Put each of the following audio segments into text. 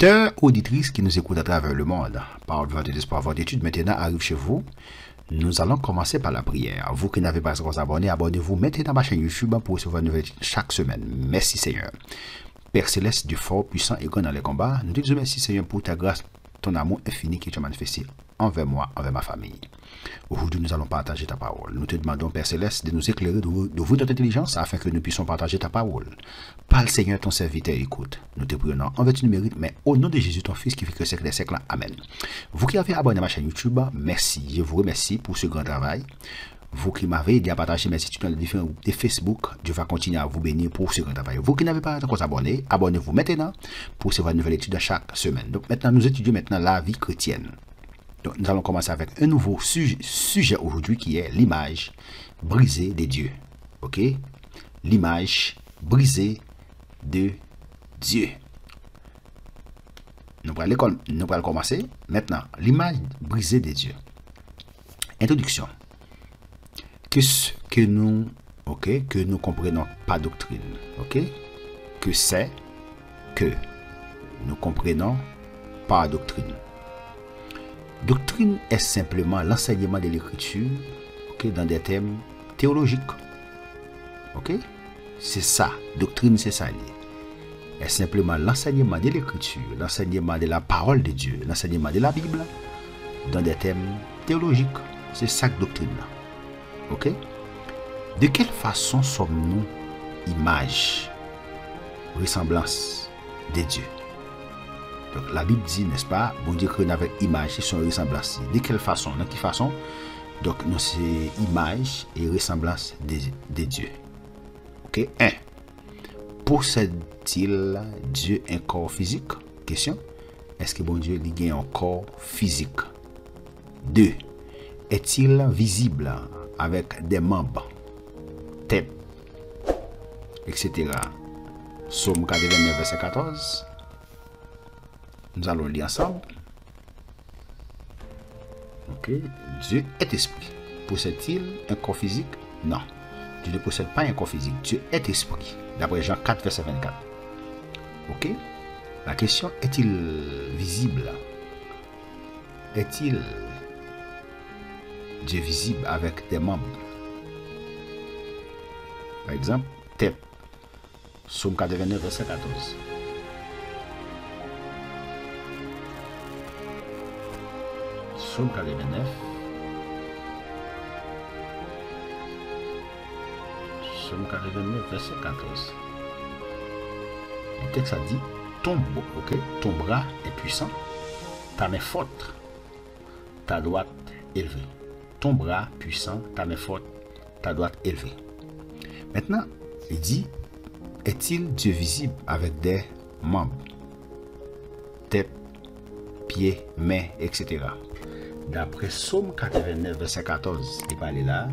Auditeurs, auditrices qui nous écoutent à travers le monde, Parole vivante d'espoir, votre étude maintenant arrive chez vous. Nous allons commencer par la prière. Vous qui n'avez pas encore abonné, abonnez-vous maintenant à ma chaîne YouTube pour recevoir une nouvelle chaque semaine. Merci Seigneur. Père Céleste, Dieu fort, puissant et grand dans les combats, nous te disons merci Seigneur pour ta grâce, ton amour infini qui tu as manifesté envers moi, envers ma famille. Aujourd'hui, nous allons partager ta parole. Nous te demandons, Père Céleste, de nous éclairer, d'ouvrir notre intelligence afin que nous puissions partager ta parole. Parle, Seigneur, ton serviteur, écoute. Nous te prions en vertu du mérite, mais au nom de Jésus, ton Fils, qui fait que siècle des siècles. Amen. Vous qui avez abonné à ma chaîne YouTube, merci. Je vous remercie pour ce grand travail. Vous qui m'avez aidé à partager mes études dans les différents groupes de Facebook, Dieu va continuer à vous bénir pour ce grand travail. Vous qui n'avez pas encore abonné, abonnez-vous maintenant pour recevoir une nouvelle étude chaque semaine. Donc maintenant, nous étudions maintenant la vie chrétienne. Donc, nous allons commencer avec un nouveau sujet aujourd'hui qui est l'image brisée de Dieu. Ok? L'image brisée de Dieu. Nous allons commencer maintenant. L'image brisée de Dieu. Introduction. Que nous comprenons pas doctrine. Ok? Que c'est que nous comprenons pas doctrine. Doctrine est simplement l'enseignement de l'écriture, dans des thèmes théologiques. Ok? C'est ça. Doctrine, c'est ça. Est simplement l'enseignement de l'écriture, l'enseignement de la parole de Dieu, l'enseignement de la Bible dans des thèmes théologiques. C'est ça que doctrine. Ok? De quelle façon sommes-nous image, ressemblance de Dieu? Donc la Bible dit, n'est-ce pas, bon Dieu crée avec image et son ressemblance. De quelle façon? De quelle façon? Donc nous c'est image et ressemblance de Dieu. Ok? 1. Possède-t-il Dieu un corps physique? Question. Est-ce que bon Dieu lui a un corps physique? 2. Est-il visible avec des membres, tête, etc. Psaume 89, verset 14. Nous allons lire ensemble. Ok. Dieu est esprit. Possède-t-il un corps physique? Non. Dieu ne possède pas un corps physique. Dieu est esprit. D'après Jean 4, verset 24. Ok. La question, est-il visible? Est-il Dieu visible avec des membres? Par exemple, tête. Psaume 89, verset 14. Psaume 89. Psaume 89, verset 14. Le texte a dit, ton bras est puissant, ta main forte, ta droite élevée. Ton bras puissant, ta main forte, ta droite élevée. Maintenant, il dit, est-il Dieu visible avec des membres, tête, pieds, mains, etc. D'après Psaume 89, verset 14, il parle là.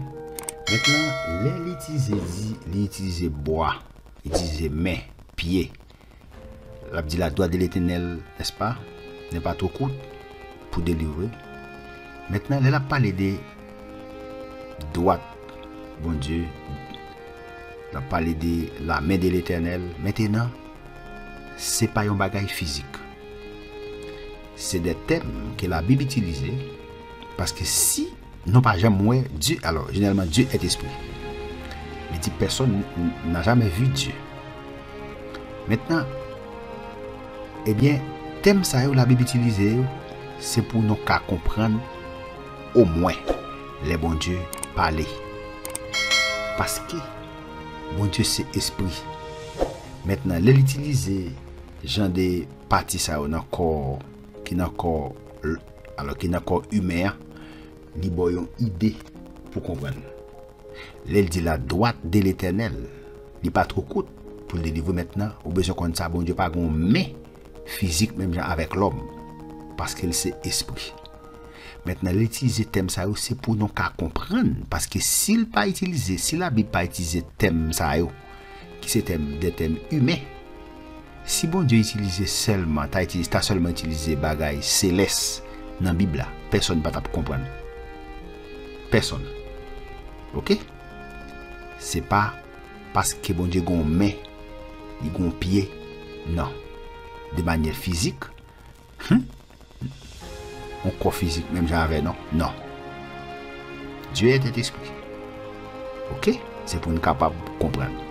Maintenant, il utilise bois, il utilise mains, pieds. Il dit la droite de l'Éternel, n'est-ce pas, n'est pas trop courte pour délivrer. Maintenant, il a parlé de droite, bon Dieu. Il a parlé de la main de l'Éternel. Maintenant, ce n'est pas un bagage physique. C'est des termes que la Bible utilise. Parce que si nous pas jamais Dieu, alors généralement Dieu est esprit. Mais dit personne n'a jamais vu Dieu. Maintenant, eh bien, thème ça la Bible utilise, c'est pour nous qu'à comprendre au moins les bons dieux parler. Parce que bon Dieu c'est esprit. Maintenant, l'utiliser genre des parties ça dans corps qui n'a corps alors qui n'a corps humain, li boyon idée pour comprendre. Elle dit la droite de l'Éternel, li pas trop courte pour le délivrer maintenant, ou besoin qu'on ça bon Dieu pas gon mais physique même genre avec l'homme parce qu'il c'est esprit. Maintenant, l'utiliser thème ça c'est pour nous qu'à comprendre parce que s'il pas utilisé, si la Bible pas utilisé thème ça qui c'est des thèmes humains. Si bon Dieu utilisait seulement, t'as seulement utilisé bagaille céleste dans la Bible, personne ne va comprendre. Personne. Ok? C'est pas parce que bon Dieu a une main, il a un pied. Non. De manière physique, Un corps physique, même j'avais, non? Non. Dieu était esprit. Ok? C'est pour nous capables de comprendre.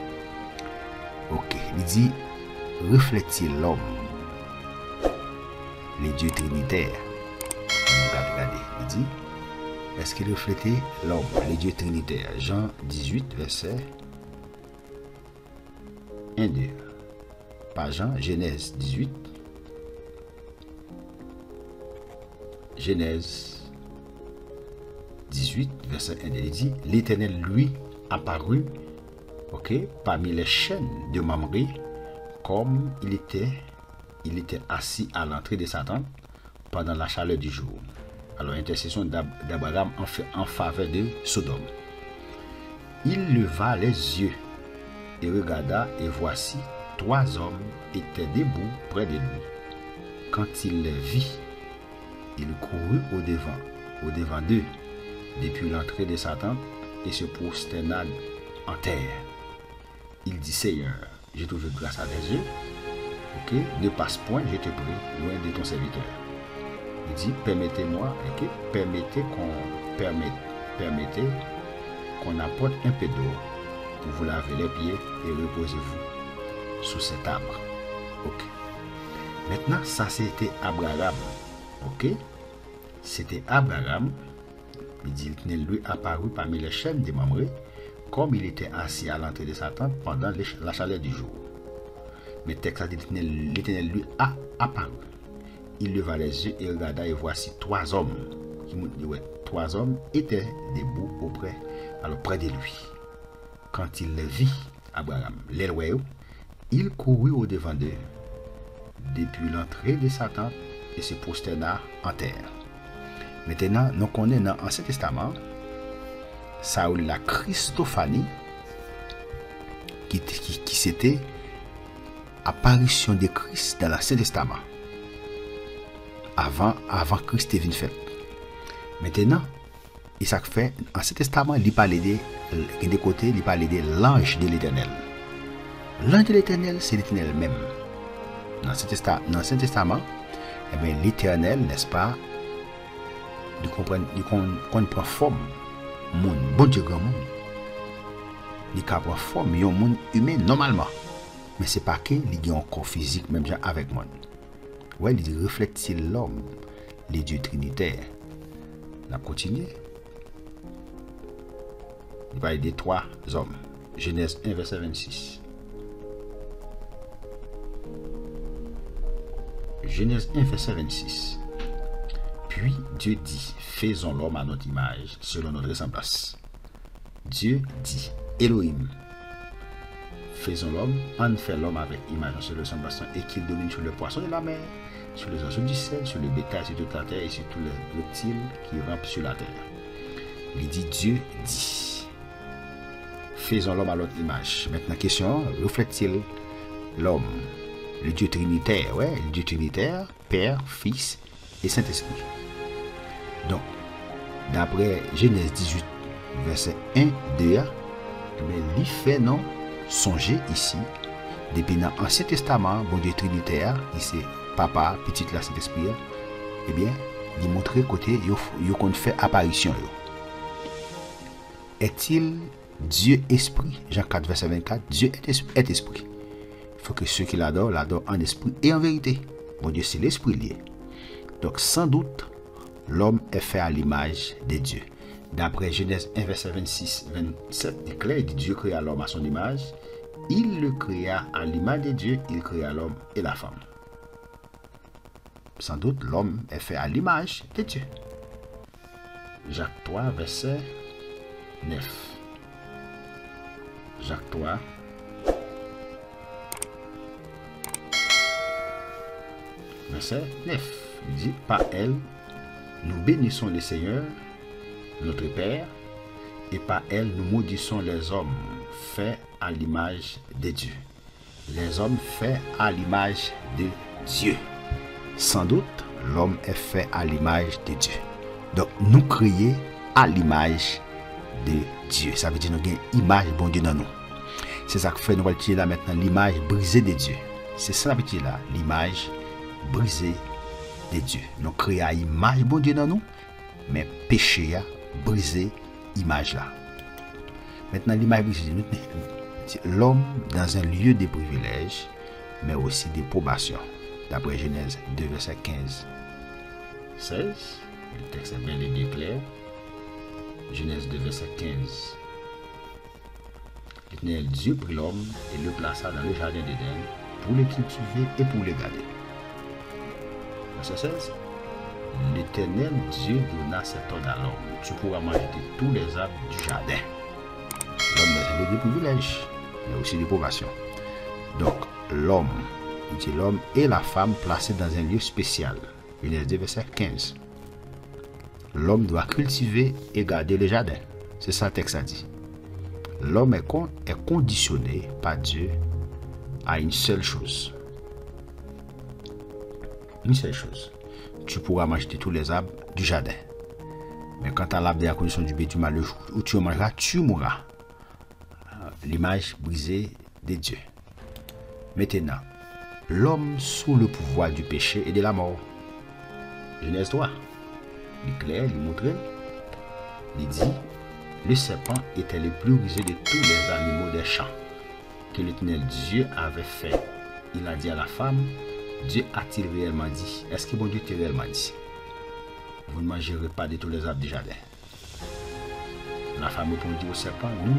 Ok. Il dit, reflète-t-il l'homme? Les dieux trinitaires. Regardez. Il dit, est-ce qu'il reflétait l'homme? Les dieux trinitaires. Jean 18, verset 1, 2. Pas Jean, Genèse 18. Genèse 18, verset 1. Il dit, l'Éternel lui apparut, ok, parmi les chaînes de Mamré, comme il était assis à l'entrée de sa tente pendant la chaleur du jour. Alors, intercession d'Abraham en faveur de Sodome. Il leva les yeux et regarda, et voici, 3 hommes étaient debout près de lui. Quand il les vit, il courut au devant d'eux, depuis l'entrée de sa tente, et se prosterna en terre. Il dit, Seigneur, j'ai trouvé grâce à tes yeux. Ok, ne passe point, je te prie, loin de ton serviteur. Il dit, permettez-moi, ok, permettez qu'on apporte un peu d'eau pour vous laver les pieds et reposez-vous sous cet arbre. Ok. Maintenant, ça c'était Abraham. Ok. C'était Abraham. Il dit, l'Éternel lui apparut parmi les chaînes de Mamré, comme il était assis à l'entrée de sa tente pendant la chaleur du jour. Mais texte a dit, l'Éternel lui a apparu. Il leva les yeux et regarda, et voici 3 hommes. 3 hommes étaient debout près de lui. Quand il les vit, Abraham, les voyait, il courut au devant d'eux, depuis l'entrée de sa tente, et se prosterna en terre. Maintenant, nous connaissons dans l'Ancien Testament, Saül la Christophanie, qui c'était apparition de Christ dans l'Ancien Testament. Avant Christ est venu fait. Maintenant, il s'est fait, en ce testament, il parlait de côté, il parlait de l'ange de l'Éternel. L'ange de l'Éternel, c'est l'Éternel même. Dans l'Ancien Testament, eh bien, l'Éternel, n'est-ce pas, qu'on prend forme, monde, bon Dieu grand monde. Il prend forme, un monde humain normalement. Mais c'est pas qu'il y a un corps physique, même avec moi. Ouais, il dit, reflète-t-il l'homme, les dieux trinitaires? On a continué. Il parle des 3 hommes. Genèse 1, verset 26. Genèse 1, verset 26. Puis Dieu dit, faisons l'homme à notre image, selon notre ressemblance. Dieu dit, Elohim, faisons l'homme, en fait l'homme avec image, selon ressemblance, et qu'il domine sur le poisson de la mer, sur les oiseaux du ciel, sur le bétail, sur toute la terre, et sur tous les reptiles qui rampent sur la terre. Il dit, Dieu dit, faisons l'homme à notre image. Maintenant, question, reflète-t-il l'homme, le Dieu trinitaire, ouais, le Dieu trinitaire, Père, Fils et Saint-Esprit. Donc, d'après Genèse 18, verset 1, 2, mais il fait non songer ici, depuis dans l'Ancien Testament, bon Dieu trinitaire, ici, Papa, petit la Saint-Esprit, eh bien, il montre côté, il qu'on fait apparition. Est-il Dieu esprit? Jean 4, verset 24, Dieu est esprit. Il faut que ceux qui l'adorent en esprit et en vérité. Bon Dieu, c'est l'esprit lié. Donc, sans doute, l'homme est fait à l'image de Dieu. D'après Genèse 1, verset 26-27, il est clair, il dit Dieu créa l'homme à son image. Il le créa à l'image de Dieu, il créa l'homme et la femme. Sans doute, l'homme est fait à l'image de Dieu. Jacques 3, verset 9. Jacques 3. Verset 9. Il dit, par elle, nous bénissons le Seigneur, notre Père, et par elle, nous maudissons les hommes faits à l'image de Dieu. Les hommes faits à l'image de Dieu. Sans doute, l'homme est fait à l'image de Dieu. Donc, nous créons à l'image de Dieu. Ça veut dire que nous avons une image bon Dieu dans nous. C'est ça que fait nous allons utiliser là maintenant l'image brisée de Dieu. C'est ça que veut dire là, l'image brisée de Dieu. Nous créons l'image bon Dieu dans nous, mais péché a brisé l'image là. Maintenant, l'image brisée, l'homme dans un lieu de privilèges, mais aussi de probation. D'après Genèse 2, verset 15. 16, le texte est bien et bien clair. Genèse 2, verset 15. L'Éternel Dieu prit l'homme et le plaça dans le jardin d'Éden pour le cultiver et pour le garder. Verset 16. L'Éternel Dieu donna cet ordre à l'homme. Tu pourras manger de tous les arbres du jardin. L'homme dans un lieu de privilèges, mais aussi de probation. Donc, l'homme et la femme placés dans un lieu spécial. Genèse 2, verset 15. L'homme doit cultiver et garder le jardin. C'est ça le texte a dit. L'homme est conditionné par Dieu à une seule chose. Une seule chose. Tu pourras manger de tous les arbres du jardin. Mais quand tu as l'arbre de la condition du bitume, le jour où tu mangeras, tu mourras. L'image brisée de Dieu. Maintenant, l'homme sous le pouvoir du péché et de la mort. Genèse 3. Il est clair, il montre. Il dit, le serpent était le plus rusé de tous les animaux des champs que l'Éternel Dieu avait fait. Il a dit à la femme, Dieu a-t-il réellement dit? Est-ce que bon Dieu t'a réellement dit? Vous ne mangerez pas de tous les arbres du jardin. La femme répondit au serpent, nous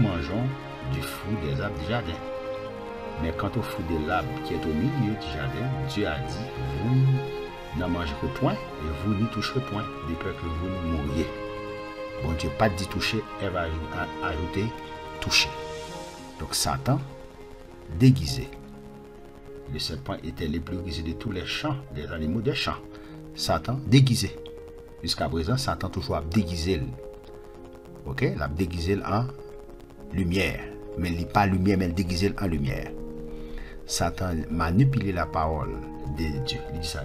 mangeons du fruit des arbres du jardin. Mais quant au fruit de l'arbre qui est au milieu du jardin, Dieu a dit, vous n'en mangerez point et vous n'y toucherez point, de peur que vous ne mouriez. Bon Dieu pas dit toucher, elle va ajouter toucher. Donc Satan, déguisé. Le serpent était le plus grisé de tous les champs, des animaux des champs. Satan, déguisé. Jusqu'à présent, Satan toujours a déguisé. Ok? Il a déguisé en lumière. Mais il n'est pas lumière, mais il déguisé en lumière. Satan manipulé la parole de Dieu. Il dit ça.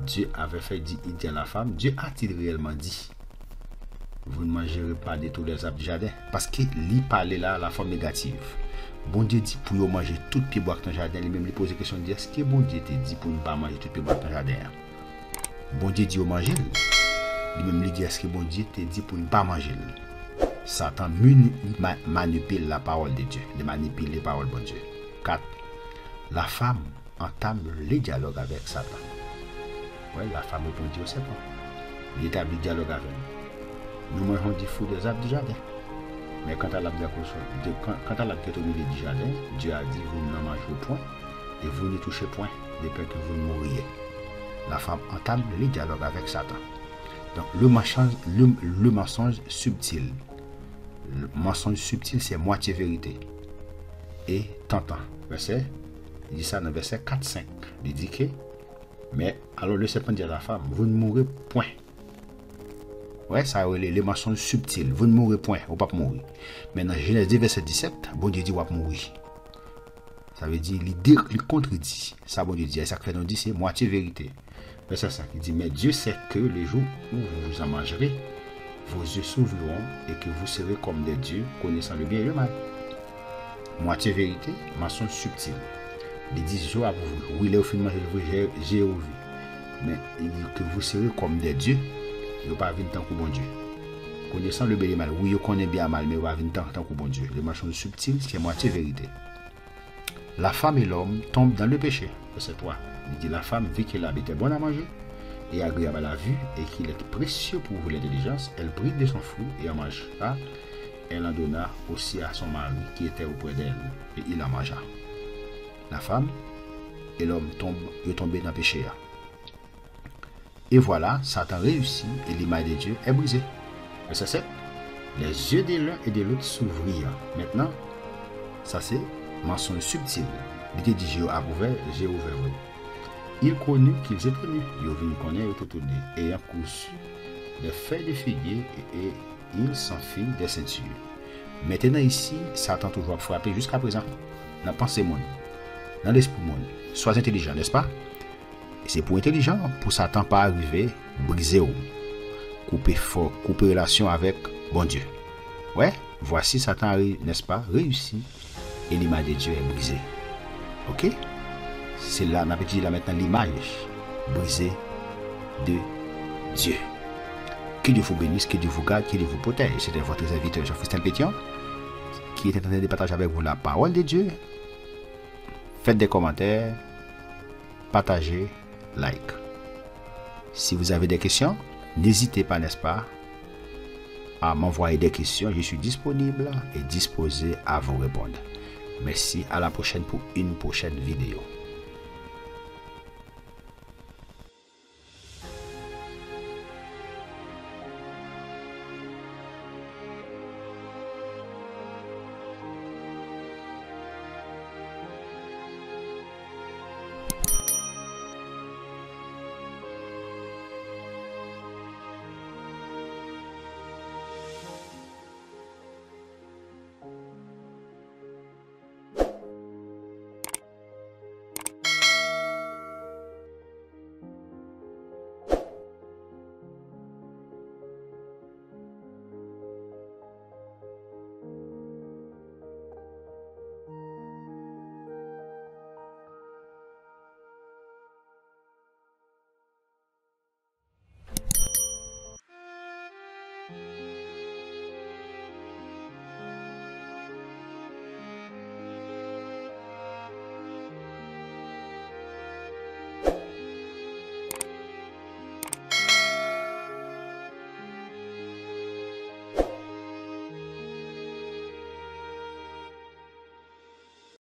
Dieu avait fait dire, il dit à la femme, Dieu a-t-il réellement dit? Vous ne mangerez pas de tous les arbres du jardin. Parce qu'il parlait là la forme négative. Bon Dieu dit pour vous manger tout pied bois dans le jardin. Il même lui pose la question de est-ce que bon Dieu te dit pour ne pas manger tout pied bois dans le jardin? Bon Dieu dit au manger. Il même lui dit est-ce que bon Dieu te dit pour ne pas manger? Satan manipule la parole de Dieu. Il manipule les paroles de bon Dieu. 4. La femme entame le dialogue avec Satan. Oui, la femme répondit au serpent. Il établit le dialogue avec nous. Nous mangeons du fruit des arbres du jardin. Mais quant à l'arbre qui est au milieu du jardin, Dieu a dit, vous n'en mangerez point et vous ne touchez point, de peur que vous ne mouriez. La femme entame le dialogue avec Satan. Donc le mensonge subtil. Le mensonge subtil, c'est moitié vérité. Et tentant. Il dit ça dans verset 4-5. Il dit que, mais alors le serpent dit à la femme, vous ne mourrez point. Ouais, ça les mensonges subtils. Vous ne mourrez point, vous ne pouvez pas mourir. Mais dans Genèse 2, verset 17, bon Dieu dit, vous pouvez mourir. Ça veut dire, il contredit. Ça, bon Dieu dit, et ça fait nous dit, c'est moitié vérité. Verset 5, il dit, mais Dieu sait que le jour où vous en mangerez, vos yeux s'ouvriront et que vous serez comme des dieux, connaissant le bien et le mal. Moitié vérité, mensonge subtil. Il dit, jour à vous, oui, il est au final, j'ai oublié. Mais il dit que vous serez comme des dieux. Il ne va pas venir tant que bon Dieu. Connaissant le bien et le mal, oui, il connaît bien le mal, mais il va venir tant que bon Dieu. Le mensonge subtil, c'est moitié vérité. La femme et l'homme tombent dans le péché. Verset 3. Il dit, la femme, vu qu'elle habitait bon à manger et agréable à la vue et qu'il est précieux pour vous l'intelligence, elle prit de son fruit et en mangea. Elle en donna aussi à son mari qui était auprès d'elle et il en mangea. La femme et l'homme tombent dans le péché. Et voilà, Satan réussit et l'image de Dieu est brisée. Verset 7. Les yeux de l'un et de l'autre s'ouvrirent. Maintenant, ça c'est mensonge subtil. Il dit j'ai ouvert. Il connut qu'ils étaient nus. Il vint connaître et tout tourné. Ayant cousu des feuilles de figuier et il s'enfit des ceintures. Maintenant ici, Satan toujours frappé jusqu'à présent. Dans la pensée monde, dans l'esprit monde. Sois intelligent, n'est-ce pas? Et c'est pour intelligent, pour Satan pas arriver, briser ou couper relation avec bon Dieu. Ouais, voici Satan arrive, n'est-ce pas, réussi et l'image de Dieu est brisée. Ok? C'est là, on a dit là maintenant l'image brisé de Dieu. Que Dieu vous bénisse, que Dieu vous garde, que Dieu vous protège. C'était votre serviteur Jean-Christophe Pétion qui est en train de partager avec vous la parole de Dieu. Faites des commentaires, partagez, like. Si vous avez des questions, n'hésitez pas, n'est-ce pas, à m'envoyer des questions. Je suis disponible et disposé à vous répondre. Merci, à la prochaine pour une prochaine vidéo.